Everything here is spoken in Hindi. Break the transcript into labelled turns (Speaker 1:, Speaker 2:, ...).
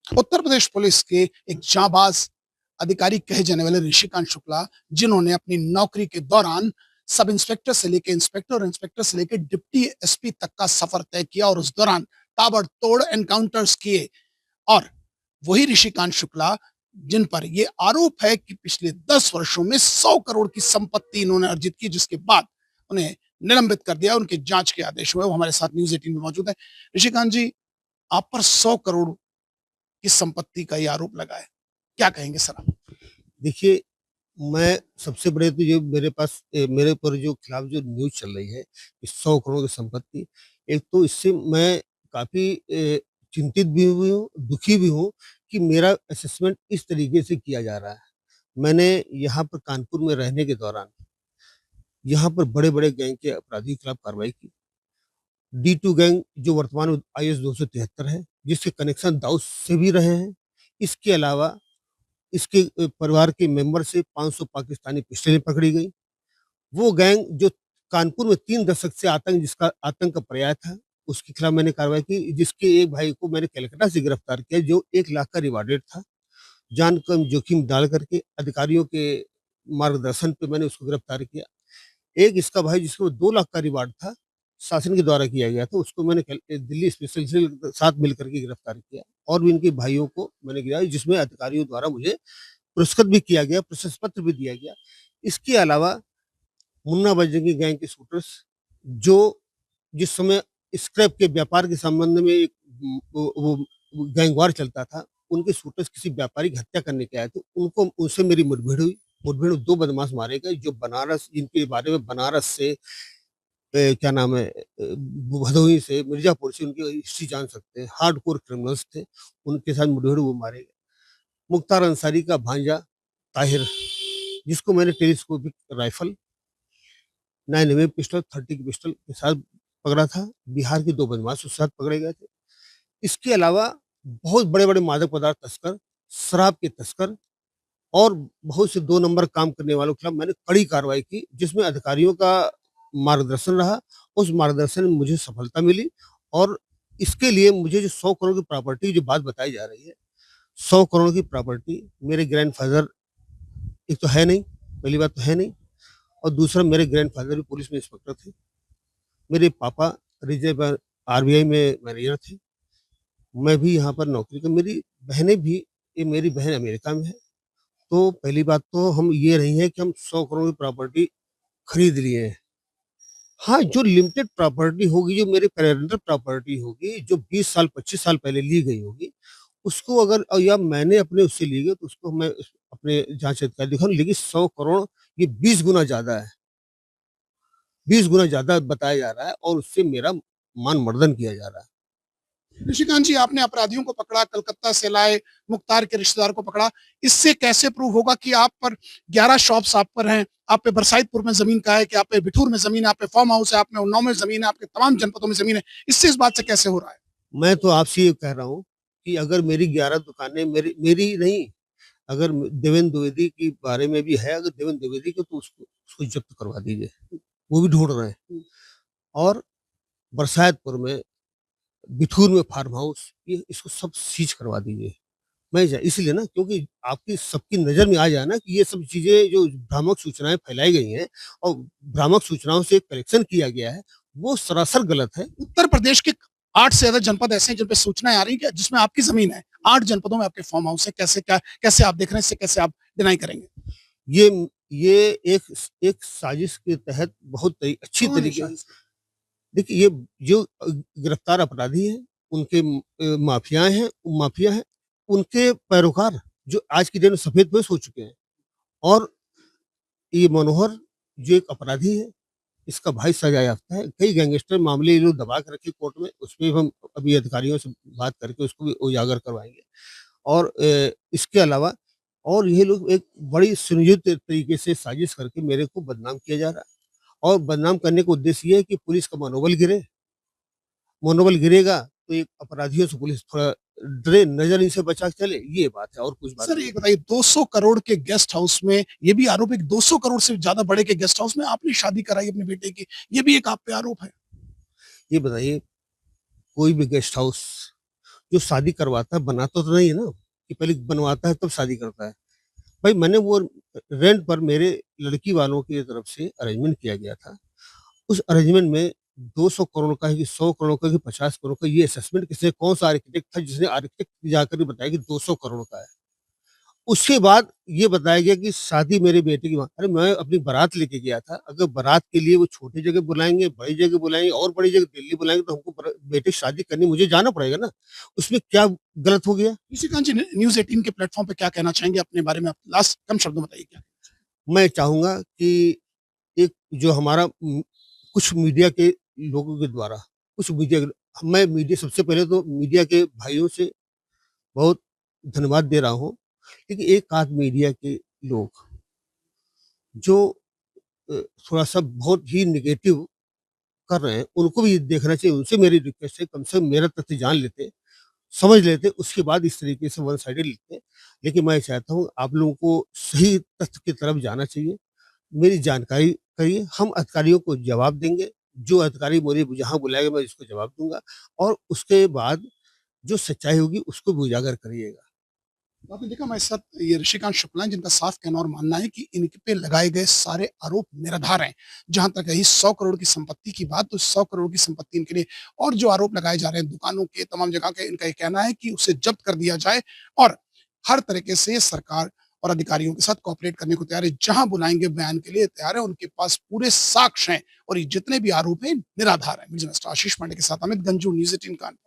Speaker 1: उत्तर प्रदेश पुलिस के एक जांबाज अधिकारी कहे जाने वाले ऋषिकांत शुक्ला, जिन्होंने अपनी नौकरी के दौरान सब इंस्पेक्टर से लेकर इंस्पेक्टर और इंस्पेक्टर से लेकर डिप्टी एसपी तक का सफर तय किया और उस दौरान ताबड़तोड़ एनकाउंटर्स किए। और वही ऋषिकांत शुक्ला, जिन पर यह आरोप है कि पिछले 10 वर्षों में 100 करोड़ की संपत्ति इन्होंने अर्जित की, जिसके बाद उन्हें निलंबित कर दिया, उनके जांच के आदेश हुए। वो हमारे साथ न्यूज 18 में मौजूद है। ऋषिकांत जी, आप पर 100 करोड़ की संपत्ति का ये आरोप लगा है, क्या कहेंगे सर आप?
Speaker 2: देखिए, मैं सबसे बड़े तो जो मेरे पास मेरे ऊपर जो खिलाफ जो न्यूज़ चल रही है, कि 100 करोड़ की संपत्ति, एक तो इससे मैं काफ़ी चिंतित भी हुई हूँ, दुखी भी हूँ कि मेरा असेसमेंट इस तरीके से किया जा रहा है। मैंने यहाँ पर कानपुर में रहने के दौरान, यहाँ पर बड़े-बड़े गैंग के अपराधियों के खिलाफ कार्रवाई की। D2 गैंग जो वर्तमान में IS 273 है, जिसके कनेक्शन दाऊद से भी रहे हैं। इसके अलावा इसके परिवार के मेंबर से 500 पाकिस्तानी पिस्टलें पकड़ी गई। वो गैंग जो कानपुर में 3 दशक से जिसका आतंक का पर्याय था, उसके खिलाफ मैंने कार्रवाई की, जिसके एक भाई को मैंने कलकत्ता से गिरफ्तार किया, जो 1 लाख का रिवार्डेड था। जान को जोखिम डाल करके अधिकारियों के मार्गदर्शन पे मैंने उसको गिरफ्तार किया। एक इसका भाई जिसको 2 लाख का रिवार्ड था, शासन के द्वारा किया गया था, उसको मैंने दिल्ली स्पेशल सेल के साथ मिलकर के गिरफ्तार किया। और भी इनके भाइयों को मैंने गिराया, जिसमें अधिकारियों द्वारा मुझे पुरस्कृत भी किया गया, प्रशस्ति पत्र भी दिया गया। इसके अलावा मुन्ना बजरंगी गैंग के शूटर्स, जो जिस समय स्क्रैप के व्यापार के संबंध में एक वो गैंग वार चलता था, उनके शूटर्स किसी व्यापारी की हत्या करने के आए थे, उनको उनसे मेरी मुठभेड़ हुई। मुठभेड़ में 2 बदमाश मारे गए, जो बनारस, जिनके बारे में बनारस से क्या नाम है, भदोही से, मिर्ज़ापुर से उनकी हिस्ट्री जान सकते हैं, हार्डकोर क्रिमिनल्स थे, उनके साथ मुठभेड़ वो मारे गए। मुख्तार अंसारी का भांजा ताहिर, जिसको मैंने टेलीस्कोपिक राइफल, 9mm पिस्टल, 30 की पिस्टल के साथ पकड़ा था। बिहार के 2 बदमाश उसके साथ पकड़े गए थे। इसके अलावा बहुत बड़े-बड़े मादक पदार्थ तस्कर, शराब के तस्कर और बहुत से 2 नंबर काम करने वालों के खिलाफ मैंने कड़ी कार्रवाई की, जिसमें अधिकारियों का मार्गदर्शन रहा। उस मार्गदर्शन में मुझे सफलता मिली और इसके लिए मुझे जो 100 करोड़ की प्रॉपर्टी जो बात बताई जा रही है, 100 करोड़ की प्रॉपर्टी मेरे ग्रैंडफ़ादर, एक तो है नहीं, पहली बात तो है नहीं, और दूसरा मेरे ग्रैंडफ़ादर भी पुलिस में इंस्पेक्टर थे। मेरे पापा रिज़र्व आरबीआई में मैनेजर थे। मैं भी यहाँ पर नौकरी कर, मेरी बहनें भी, ये मेरी बहन अमेरिका में है। तो पहली बात तो हम ये नहीं है कि हम 100 करोड़ की प्रॉपर्टी खरीद लिए हैं। हाँ, जो लिमिटेड प्रॉपर्टी होगी, जो मेरी पेरेंटल प्रॉपर्टी होगी, जो 20 साल, 25 साल पहले ली गई होगी, उसको अगर या मैंने अपने उससे ली गई, तो उसको मैं अपने जाँच अधिकारी दिखाऊँ, लेकिन 100 करोड़ ये 20 गुना ज़्यादा है। 20 गुना ज़्यादा बताया जा रहा है और उससे मेरा मान-मर्दन किया जा रहा है।
Speaker 1: ऋषिकांत जी, आपने अपराधियों को पकड़ा, कलकत्ता से लाए, मुख्तार के रिश्तेदार को पकड़ा, इससे कैसे प्रूव होगा कि आप पर 11 शॉप्स आप पर हैं, आप पे बरसाइतपुर में जमीन का है, कि आप पे बिठूर में जमीन है, आप पे फार्म हाउस है, आप में उन्नाव में जमीन है, आपके तमाम जनपदों में जमीन है, इससे इस बात से कैसे हो रहा है?
Speaker 2: मैं तो आपसे ये कह रहा हूँ कि अगर मेरी 11 दुकानें मेरी मेरी नहीं, अगर देवेंद्र द्विवेदी के बारे में भी है, अगर देवेंद्र द्विवेदी को, तो उसको उसको जब्त करवा दीजिए, वो भी ढूँढ रहे हैं। और बरसातपुर में, बिठूर में फार्म हाउस, ये इसको सब सीज करवा दीजिए। मैं जा इसलिए ना, क्योंकि आपकी सबकी नज़र में आ जाए ना कि ये सब चीज़ें जो भ्रामक सूचनाएँ फैलाई गई हैं और भ्रामक सूचनाओं से कलेक्शन किया गया है, वो सरासर गलत है।
Speaker 1: उत्तर प्रदेश के 8 से ज्यादा जनपद ऐसे हैं जिन पे सूचनाएं आ रही हैं कि जिसमें आपकी जमीन है, 8 जनपदों में आपके फार्म हाउस है, कैसे आप देख रहे हैं, इससे कैसे आप डिनाई करेंगे?
Speaker 2: ये ये एक एक साजिश के तहत बहुत अच्छी
Speaker 1: कौन है
Speaker 2: तरीके,
Speaker 1: शायद?
Speaker 2: देखिए, ये जो गिरफ्तार अपराधी हैं, उनके माफिया हैं, उनके पैरोकार जो आज की डेट में सफेदपोश हो चुके हैं। और ये मनोहर जो एक अपराधी है, इसका भाई सजा याफ्ता है। कई गैंगस्टर मामले ये लोग दबा के रखे कोर्ट में, उसपे भी हम अभी अधिकारियों से बात करके उसको भी उजागर करवाएँगे। और इसके अलावा और ये लोग एक बड़ी सुनियोजित तरीके से साजिश करके मेरे को बदनाम किया जा रहा है, और बदनाम करने का उद्देश्य ये है कि पुलिस का मनोबल गिरे। मनोबल गिरेगा तो एक अपराधियों से पुलिस थोड़ा डरे, नज़र इनसे बचा के चले, ये बात है, और कुछ बात
Speaker 1: सर
Speaker 2: नहीं
Speaker 1: एक
Speaker 2: है।
Speaker 1: बताइए, 200 करोड़ के गेस्ट हाउस में ये भी आरोप है कि 200 करोड़ से ज्यादा बड़े के गेस्ट हाउस में आपने शादी कराई अपने बेटे की, ये भी एक आप पे आरोप है।
Speaker 2: ये बताइए, कोई भी गेस्ट हाउस जो शादी करवाता है बनाता तो नहीं है ना, कि पहले बनवाता है तब शादी करता है। भाई मैंने वो रेंट पर मेरे लड़की वालों की तरफ से अरेंजमेंट किया गया था। उस अरेंजमेंट में 200 करोड़ का है कि 100 करोड़ का कि 50 करोड़ का, ये असेसमेंट किसने, कौन-सा आर्किटेक्ट था जिसने आर्किटेक्ट जाकर बताया कि 200 करोड़ का है। उसके बाद ये बताया गया कि शादी मेरे बेटे की वहाँ, अरे मैं अपनी बारात लेके गया था, अगर बारात के लिए वो छोटी जगह बुलाएँगे, बड़ी जगह बुलाएँगे और बड़ी जगह दिल्ली बुलाएँगे तो हमको बेटे की शादी करनी मुझे जाना पड़ेगा ना। उसमें क्या गलत हो गया?
Speaker 1: ऋषिकांत जी, न्यूज़ 18 के प्लेटफ़ॉर्म पे क्या कहना चाहेंगे अपने बारे में? आप लास्ट कम शब्दों में बताइए क्या?
Speaker 2: मैं चाहूँगा कि एक जो हमारा कुछ मीडिया के लोगों के द्वारा, कुछ मीडिया मैं मीडिया सबसे पहले तो मीडिया के भाइयों से बहुत धन्यवाद दे रहा हूँ। लेकिन एक आध मीडिया के लोग जो थोड़ा-सा बहुत ही नेगेटिव कर रहे हैं, उनको भी देखना चाहिए। उनसे मेरी रिक्वेस्ट है कम से कम मेरा तथ्य जान लेते, समझ लेते, उसके बाद इस तरीके से वन साइडेड लिखते। लेकिन मैं चाहता हूँ आप लोगों को सही तथ्य की तरफ जाना चाहिए। मेरी जानकारी करिए, हम अधिकारियों को जवाब देंगे, जो अधिकारी मुझे जहाँ बुलाएगा मैं इसको जवाब दूँगा और उसके बाद जो सच्चाई होगी उसको भी उजागर करिएगा।
Speaker 1: तो आपने देखा हमारे साथ ये ऋषिकांत शुक्ला हैं, जिनका साफ कहना और मानना है कि इन पे लगाए गए सारे आरोप निराधार हैं। जहाँ तक रही 100 करोड़ की संपत्ति की बात, तो 100 करोड़ की संपत्ति इनके लिए और जो आरोप लगाए जा रहे हैं दुकानों के, तमाम जगह के, इनका ये कहना है कि उसे जब्त कर दिया जाए और हर तरीके से सरकार और अधिकारियों के साथ कोऑपरेट करने को तैयार है। जहाँ बुलाएँगे बयान के लिए तैयार है, उनके पास पूरे साक्ष्य हैं और ये जितने भी आरोप हैं निराधार हैं। बिजनेस आशीष पांडे के साथ अमित गंजू, न्यूज़ 18 कानपुर।